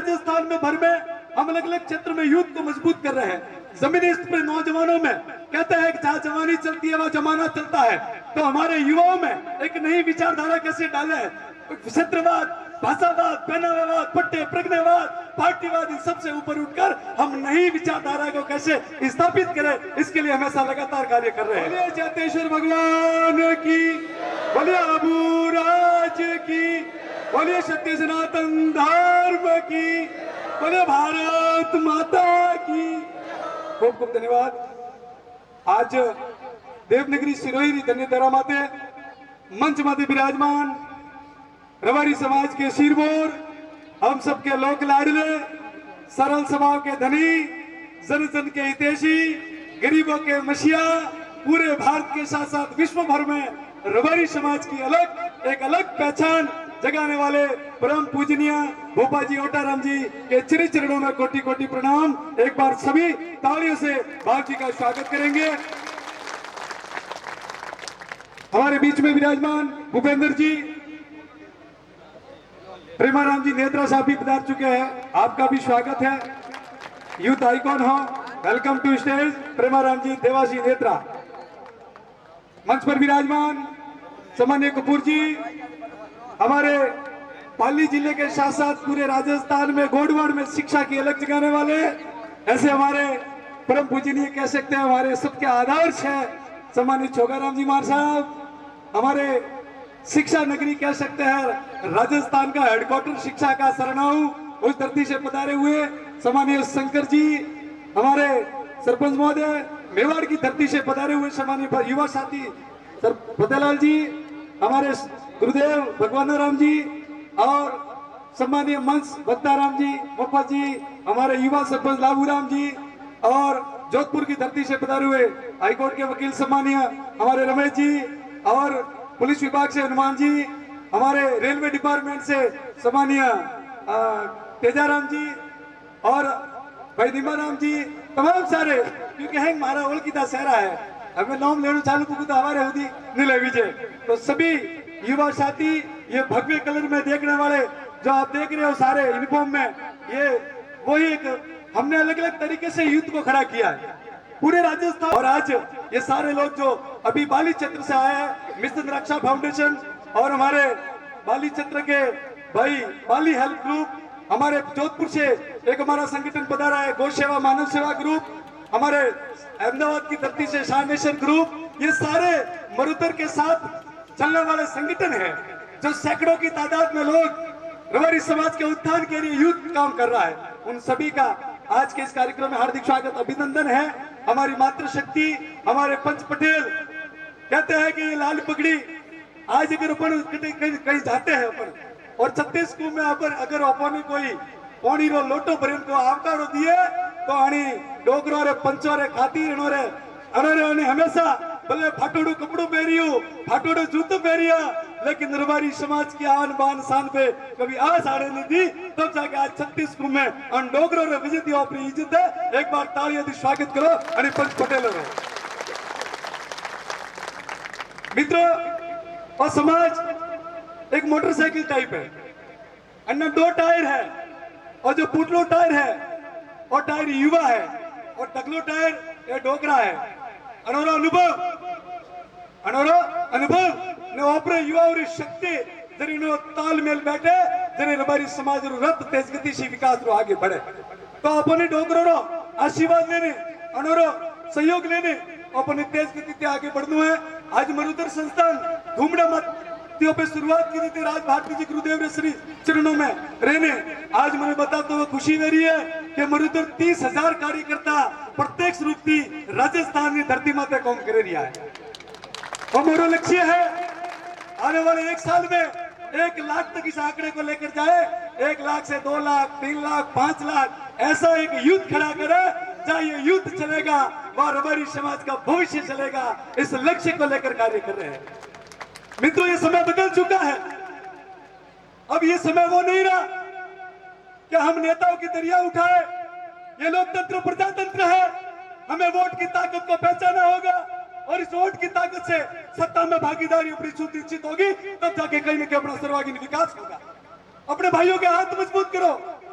राजस्थान में भर में हम अलग अलग क्षेत्र में यूथ को मजबूत कर रहे हैं। जमीनी स्तर पर नौजवानों में कहते हैं कि जहाँ जवानी चलती है वहाँ जमाना चलता है, तो हमारे युवाओं में एक नई विचारधारा कैसे डाले, क्षेत्रवाद, भाषावाद, पहनावाद, पट्टे, प्रज्ञावाद, पार्टीवाद, इन सबसे ऊपर उठकर हम नई विचारधारा को कैसे स्थापित करें, इसके लिए हमेशा लगातार कार्य कर रहे हैं। बोलिए चेतेश्वर भगवान की, बोलिए अबूराज की, बोलिए सत्य सनातन धर्म की, बोलिए भारत माता की। खूब खूब धन्यवाद। आज देवनगरी सिरोही धन्यधरा माते मंच माते विराजमान रबारी समाज के शिरमोर, हम सबके लोक लाडले, सरल स्वभाव के धनी, जन जन के हितैषी, गरीबों के मसीहा, पूरे भारत के साथ साथ विश्व भर में रबारी समाज की एक अलग पहचान जगाने वाले परम पूजनीय भोपा जी ओटाराम जी के चिर चरणों में कोटि कोटि प्रणाम। एक बार सभी तालियों से भाव जी का स्वागत करेंगे। हमारे बीच में विराजमान भूपेंद्र जी, प्रेमाराम जी नेत्रा साहब भी पधार चुके हैं, आपका भी स्वागत है। यूथ आइकॉन हो, वेलकम टू स्टेज प्रेमाराम जी देवासी नेत्रा। मंच पर विराजमान सामान्य कपूर जी, हमारे पाली जिले के साथ साथ पूरे राजस्थान में गोडवाड़ में शिक्षा की अलग जगाने वाले, ऐसे हमारे परम पूजनीय कह सकते हैं हमारे सबके आदर्श है सामान्य छोगाराम जी मार साहब, हमारे शिक्षा नगरी कह सकते हैं राजस्थान का हेडक्वार्टर शिक्षा का सरनाऊ, उस धरती से पधारे हुए सामान्य शंकर जी, हमारे सरपंच महोदय मेवाड़ की धरती से पधारे हुए सामान्य युवा साथी सर फतेहलाल जी, हमारे गुरुदेव भगवान राम जी और सम्मानीय मंच भक्ताराम जी पप्पा जी, हमारे युवा सरपंच लाभूराम जी और जोधपुर की धरती से पधारे हुए हाईकोर्ट के वकील सम्मानीय हमारे रमेश जी और पुलिस विभाग से हनुमान जी, हमारे रेलवे डिपार्टमेंट से सम्मानीय तेजाराम जी और भाई निमाराम जी, तमाम सारे, क्योंकि है हमारा ओलकीता सहरा है, हमें नाम लेना चालू को तो हमारे होती नीले विजय, तो सभी युवा साथी ये भव्य कलर में देखने वाले जो आप देख रहे हो सारे यूनिफॉर्म में, ये वही एक हमने अलग अलग तरीके से यूथ को खड़ा किया है पूरे राजस्थान। और आज ये सारे लोग जो अभी बाली क्षेत्र से आए हैं, मिशन रक्षा फाउंडेशन और हमारे बाली क्षेत्र के भाई बाली हेल्प ग्रुप, हमारे जोधपुर से एक हमारा संगठन पधारा है गौ सेवा मानव सेवा ग्रुप, हमारे अहमदाबाद की धरती से शानेश्वर ग्रुप, ये सारे मरुतर के साथ चलने वाले संगठन है जो सैकड़ों की तादाद में लोग रबारी समाज के उत्थान के लिए यूथ काम कर रहा है। उन सभी का आज के इस कार्यक्रम में हार्दिक स्वागत अभिनंदन है। हमारी मातृशक्ति हमारे पंच पटेल कहते हैं कि ये लाल पगड़ी आज अगर अपन कहीं जाते हैं अपन और छत्तीसगढ़ में अगर अपन कोई पानी रो लोटो भर को आवकारो दिए तो आनी डोगरो रे पंचो रे खातिर अनोरे हमेशा भले फाटोड़ो कपड़ो पहरियो फाटोड़ो जूतो पहरिया, लेकिन रबारी समाज की आन बान शान पे कभी आस आड़े नहीं दी, तब जाके आज छत्तीसगढ़ में अन डोगरो रे विजय दी अपनी इज्जत है। एक बार तालियां दी स्वागत करो अने पंच पटेल रो मित्रों। और समाज एक मोटरसाइकिल टाइप है, अन्य दो टायर है और जो पुटलो टायर है और टायर युवा है और टकलो टायर ये डोगरा है। अनोरो अनुभव ने ओपरे युवा और शक्ति जरी नो तालमेल बैठे जरी रबारी समाज रो रथ तेज गति से विकास रो आगे बढ़े, तो अपने डोगरो रो आशीर्वाद लेने अनोरो सहयोग लेने अपने तेज गति से आगे बढ़ना है। आज मरुतर संस्थान धूमड़ा मत पे शुरुआत की थी राज भारती जी गुरुदेव श्री चरणों में रहने, आज मुझे बता तो खुशी मेरी है कि मरुतर 30,000 कार्यकर्ता प्रत्यक्ष रूप थी राजस्थान की धरती माते काम कर रहा है। और मेरा लक्ष्य है आने वाले 1 साल में 1 लाख तक इस आंकड़े को लेकर जाए, 1 लाख से 2 लाख 3 लाख 5 लाख ऐसा एक यूथ खड़ा करे, जहाँ ये यूथ चलेगा वह रबारी समाज का भविष्य चलेगा। इस लक्ष्य को लेकर कार्य कर रहे हैं। मित्रों ये समय बदल चुका है, अब ये समय वो नहीं रहा कि हम नेताओं की दरिया उठाए, ये लोकतंत्र प्रजातंत्र है, हमें वोट की ताकत को पहचाना होगा और इस वोट की ताकत से सत्ता में भागीदारी अपनी सुनिश्चित होगी, तब जाके कहीं न कहीं अपना सर्वांगीण विकास होगा। अपने भाइयों के हाथ मजबूत करो,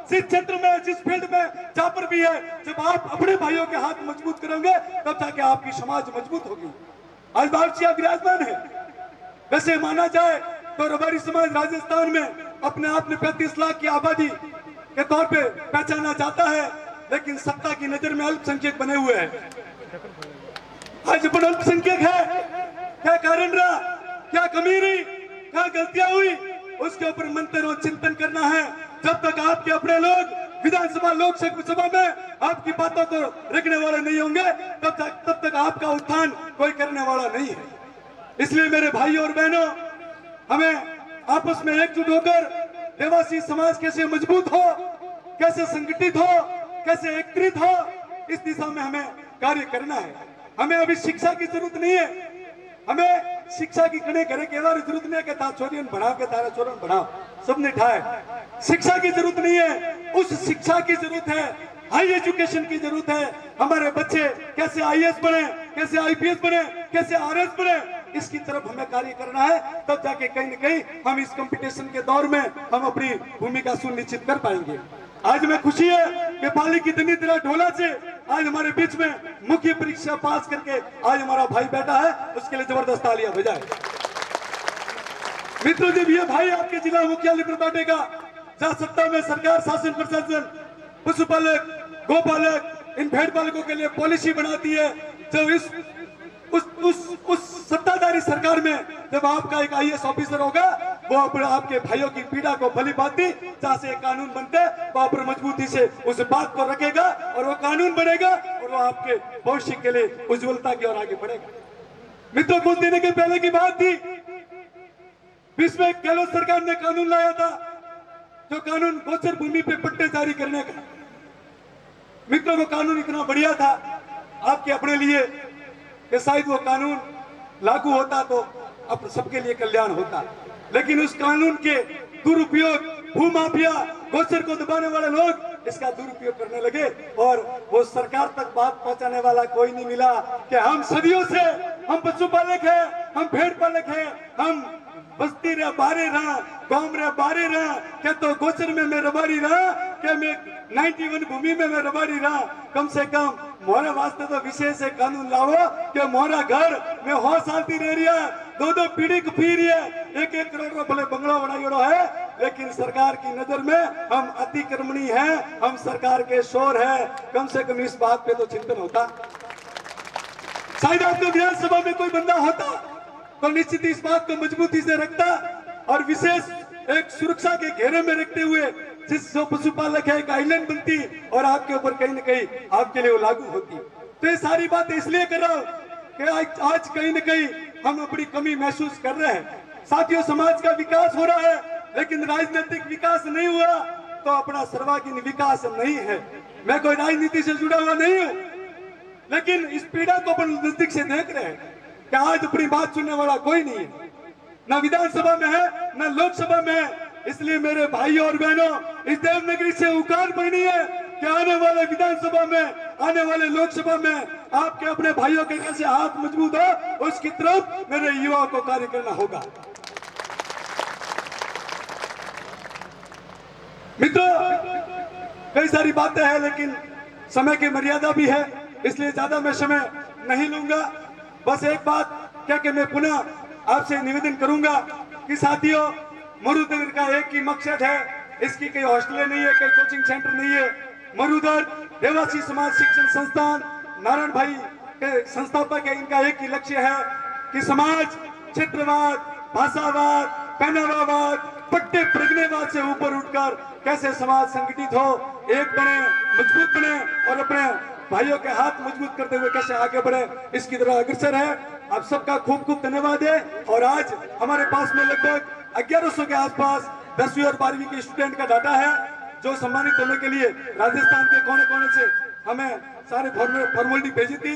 जिस क्षेत्र में, जिस फील्ड में जहां पर भी है, जब आप अपने भाइयों के हाथ मजबूत करोगे तब जाके आपकी समाज मजबूत होगी। आज बावचिया विराजमान है। वैसे माना जाए तो रबारी समाज राजस्थान में अपने आप में 35 लाख की आबादी के तौर पे पहचाना जाता है, लेकिन सत्ता की नजर में अल्पसंख्यक बने हुए हैं। आज अपन अल्पसंख्यक है, क्या कारण रहा, क्या कमी रही, क्या गलतियां हुई, उसके ऊपर मंथन और चिंतन करना है। जब तक आपके अपने लोग विधानसभा, लोकसभा में आपकी बातों को रखने वाले नहीं होंगे, तब तक आपका उत्थान कोई करने वाला नहीं है। इसलिए मेरे भाइयों और बहनों, हमें आपस में एकजुट होकर देवासी समाज कैसे मजबूत हो, कैसे संगठित हो, कैसे एकत्रित हो, इस दिशा में हमें कार्य करना है। हमें अभी शिक्षा की जरूरत नहीं है। हमें शिक्षा की कने करे के जरूरत नहीं है कि तार छोरियन बढ़ाओ के तारा छोरन बढ़ाओ, सबने ठाए। शिक्षा की जरूरत नहीं है, उस शिक्षा की जरूरत है, हाई एजुकेशन की जरूरत है। हमारे बच्चे कैसे आईएएस बने, कैसे आईपीएस बने, कैसे आरएस बने, इसकी तरफ हमें कार्य करना है। तब जाके कहीं न कहीं हम इस कंपटीशन के दौर में हम अपनी भूमिका सुनिश्चित कर पाएंगे। आज मैं खुशी है कि पाली की तनी तरह ढोला से आज हमारे बीच में मुख्य परीक्षा पास करके आज हमारा भाई बैठा है, उसके लिए जबरदस्त तालियां बजाएं। मित्रों, जब ये भाई आपके जिला मुख्यालय पर बैठेगा, जहां सत्ता में सरकार, शासन, प्रशासन, पशुपालक, गोपालक, इन भेड़ पालकों के लिए पॉलिसी बनाती है, जब उस सत्ताधारी सरकार में जब आपका एक आईएएस ऑफिसर होगा, वो आपके भाइयों की पीड़ा को भली भांति, जहां से कानून बनते वहां पर मजबूती से उस बात को रखेगा और वो कानून बनेगा और वो आपके भविष्य के लिए उज्ज्वलता की ओर आगे बढ़ेगा। मित्रों, कुछ दिन के पहले की बात थी, बीच में गहलोत सरकार ने कानून लाया था, जो कानून गोचर भूमि पे पट्टे जारी करने का। मित्रों, वो कानून इतना बढ़िया था आपके अपने लिए कि शायद वो कानून लागू होता तो अब सबके लिए कल्याण होता, लेकिन उस कानून के दुरुपयोग, भूमाफिया, गोचर को दबाने वाले लोग इसका दुरुपयोग करने लगे और वो सरकार तक बात पहुंचाने वाला कोई नहीं मिला कि हम सदियों से, हम पशुपालक हैं, हम भेड़ पालक हैं, हम बस्ती रे बारे रहा, गांव रे बारे रहा, क्या तो गोचर में मैं रबारी रहा, क्या मैं 91 भूमि में मैं रबारी रहा। कम से कम मोरा वास्ते तो विशेष है कानून लाओ कि मोरा घर में हो सालती रह रही है, 2-2 पीढ़ी को पी रही है, 1-1 करोड़ का भले बंगला बनाई है, लेकिन सरकार की नजर में हम अतिक्रमणी हैं, हम सरकार के शोर है। कम से कम इस बात पे तो चिंतन होता। शायद आपको विधानसभा में कोई बंदा होता तो निश्चित इस बात को मजबूती से रखता और विशेष एक सुरक्षा के घेरे में रखते हुए जिस जो पशुपालक है एक आइलैंड बनती और आपके ऊपर कहीं न कहीं आपके लिए वो लागू होती। तो ये सारी बातें इसलिए कर रहा हूं कि आज कहीं न कहीं हम अपनी कमी महसूस कर रहे हैं। साथियों, समाज का विकास हो रहा है, लेकिन राजनीतिक विकास नहीं हुआ तो अपना सर्वांगीण विकास नहीं है। मैं कोई राजनीति से जुड़ा हुआ नहीं हूं, लेकिन इस पीड़ा को अपन नजदीक से देख रहे हैं कि आज अपनी बात सुनने वाला कोई नहीं है, ना विधानसभा में है, ना लोकसभा में है। इसलिए मेरे भाइयों और बहनों, इस देवनगरी से उकार पड़नी है कि आने वाले विधानसभा में, आने वाले लोकसभा में आपके अपने भाइयों के कैसे हाथ मजबूत हो, उसकी तरफ मेरे युवाओं को कार्य करना होगा। मित्रों, कई सारी बातें हैं, लेकिन समय की मर्यादा भी है, इसलिए ज्यादा मैं समय नहीं लूंगा। बस एक बात क्या कि मैं पुनः आपसे निवेदन करूंगा कि साथियों, मरुदर का एक ही मकसद है, इसकी कई हॉस्टलें नहीं है, कई कोचिंग सेंटर नहीं है। मरुदर देवासी समाज शिक्षण संस्थान नारायण भाई के संस्थापक है, इनका एक ही लक्ष्य है कि समाज क्षेत्रवाद, भाषावाद, पहनावावाद, पट्टे प्रज्ञावाद से ऊपर उठकर कैसे समाज संगठित हो, एक बने, मजबूत बने और अपने भाइयों के हाथ मजबूत करते हुए कैसे आगे बढ़े, इसकी तरह अग्रसर है। आप सबका खूब खूब धन्यवाद है। और आज हमारे पास में लगभग 1100 के आसपास 10वीं और 12वीं के स्टूडेंट का डाटा है, जो सम्मानित होने के लिए राजस्थान के कोने कोने से हमें सारे फॉर्मेलिटी भेजी थी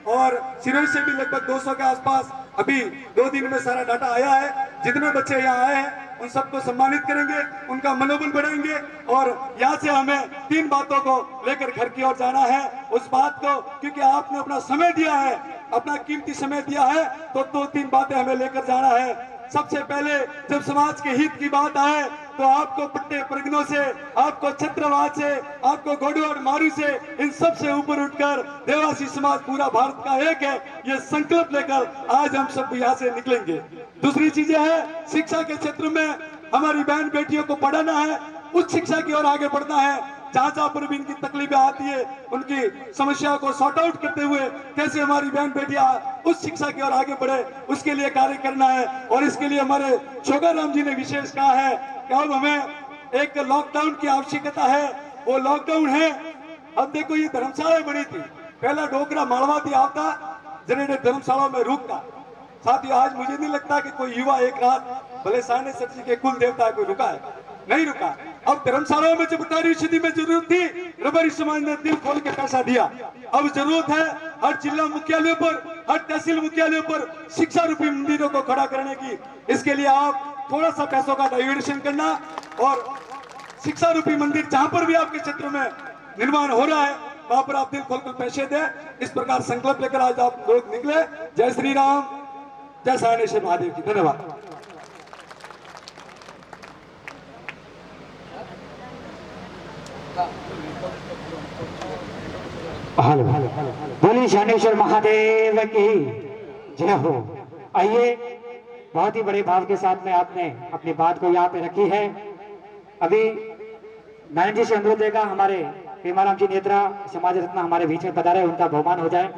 और सिरोही से भी लगभग 200 के आसपास अभी 2 दिन में सारा डाटा आया है। जितने बच्चे यहाँ आए हैं उन सबको सम्मानित करेंगे, उनका मनोबल बढ़ाएंगे और यहाँ से हमें 3 बातों को लेकर घर की ओर जाना है। उस बात को, क्योंकि आपने अपना समय दिया है, अपना कीमती समय दिया है, तो 2-3 बातें हमें लेकर जाना है। सबसे पहले जब समाज के हित की बात आए तो आपको पट्टे प्रगनों से, आपको छत्रवाद से, आपको घोड़वाड़ मारू से, इन सब से ऊपर उठकर देवासी समाज पूरा भारत का एक है, ये संकल्प लेकर आज हम सब यहाँ से निकलेंगे। दूसरी चीजें है, शिक्षा के क्षेत्र में हमारी बहन बेटियों को पढ़ाना है, उच्च शिक्षा की ओर आगे बढ़ना है। जहां जहां पर भी इनकी तकलीफें आती है, उनकी समस्याओं को सॉर्ट आउट करते हुए कैसे हमारी बहन बेटियां उच्च शिक्षा की ओर आगे बढ़े, उसके लिए कार्य करना है। और इसके लिए हमारे छोगाराम जी ने विशेष कहा है कि अब हमें एक लॉकडाउन की आवश्यकता है, वो लॉकडाउन है। अब देखो ये धर्मशाला बनी थी, पहला डोकरा मालवाती आता जनरेटर धर्मशाला में रुकता। साथियों आज मुझे नहीं लगता कि कोई युवा एक रात भले साने सर जी के कुल देवता कोई रुका है, नहीं रुका। अब धर्मशालाओं में जब 18वीं में जरूरत थी, रबारी समाज ने दिल खोल के पैसा दिया। अब जरूरत है हर जिला मुख्यालयों पर, हर तहसील मुख्यालयों पर शिक्षा रूपी मंदिरों को खड़ा करने की। इसके लिए आप थोड़ा सा पैसों का डाइवर्शन करना और शिक्षा रूपी मंदिर जहां पर भी आपके क्षेत्र में निर्माण हो रहा है वहां पर आप दिल खोलकर पैसे दें। इस प्रकार संकल्प लेकर आज आप लोग निकले। जय श्री राम, जय सायनेश्वर महादेव की। धन्यवाद। बोलिए शानेश्वर महादेव की जय हो। आइए, बहुत ही बड़े भाव के साथ में आपने अपनी बात को यहाँ पे रखी है। अभी नारायण जी से अनुरोध देगा हमारे पेमाराम जी नेत्रा समाज रत्न हमारे बीच में पधारे, उनका बहुमान हो जाए।